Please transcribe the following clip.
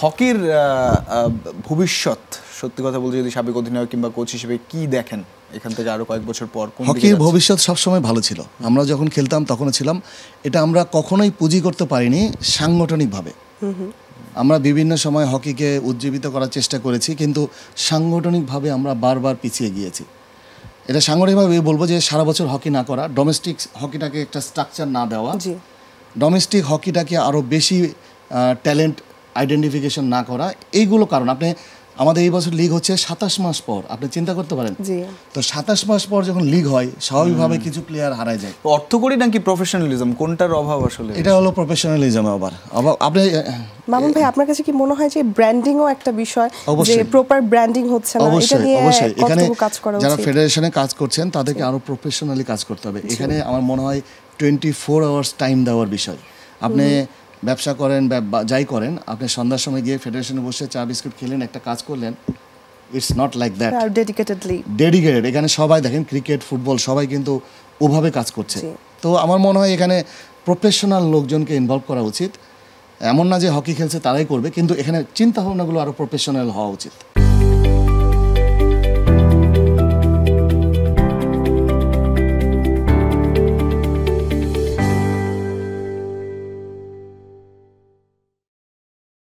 হকির ভবিষ্যৎ, সত্যি কথা বলতে যদি সাবেক অধিনায়ক কিংবা কোচ হিসেবে কি দেখেন এখান থেকে আরো কয়েক বছর পর? হকির ভবিষ্যৎ সবসময় ভালো ছিল, আমরা যখন খেলতাম তখনও ছিলাম। এটা আমরা কখনোই পুঁজি করতে পারিনি সাংগঠনিকভাবে। আমরা বিভিন্ন সময় হকিকে উজ্জীবিত করার চেষ্টা করেছি, কিন্তু সাংগঠনিকভাবে আমরা বারবার পিছিয়ে গিয়েছি। এটা সাংগঠনিকভাবে বলবো যে সারা বছর হকি না করা, ডোমেস্টিক হকিটাকে একটা স্ট্রাকচার না দেওয়া, ডোমেস্টিক হকিটাকে আরও বেশি ট্যালেন্ট আইডেন্টিফিকেশন না করা, এইগুলো কারণ। আপনি আমাদের এই বছর লিগ হচ্ছে 27 মাস পর, আপনি চিন্তা করতে পারেন। তো 27 মাস পর যখন লিগ হয় স্বাভাবিকভাবে কিছু প্লেয়ার হারায় যায়। অর্থকড়ি নাকি প্রফেশনালিজম, কোনটার অভাব আসলে? এটা হলো প্রফেশনালিজম। আপনি মামুন ভাই, আপনার কাছে কি মনে হয় যে ব্র্যান্ডিংও একটা বিষয়, যে প্রপার ব্র্যান্ডিং হচ্ছে না? এটা নিয়ে এখানে কাজ করা উচিত। যারা ফেডারেশনে কাজ করছেন তাদেরকে আরো প্রফেশনালি কাজ করতে হবে। এখানে আমার মনে হয় 24 আওয়ার্স টাইম দেওয়ার বিষয়। আপনি ব্যবসা করেন যাই করেন, আপনি সন্ধ্যার সময় গিয়ে ফেডারেশনে বসে চা বিস্কুট খেলেন, একটা কাজ করলেন, it's not like that. Dedicated. এখানে সবাই দেখেন ক্রিকেট ফুটবল সবাই কিন্তু ওভাবে কাজ করছে। তো আমার মনে হয় এখানে প্রফেশনাল লোকজনকে ইনভলভ করা উচিত। এমন না যে হকি খেলছে তারাই করবে, কিন্তু এখানে চিন্তা ভাবনাগুলো আরো প্রফেশনাল হওয়া উচিত।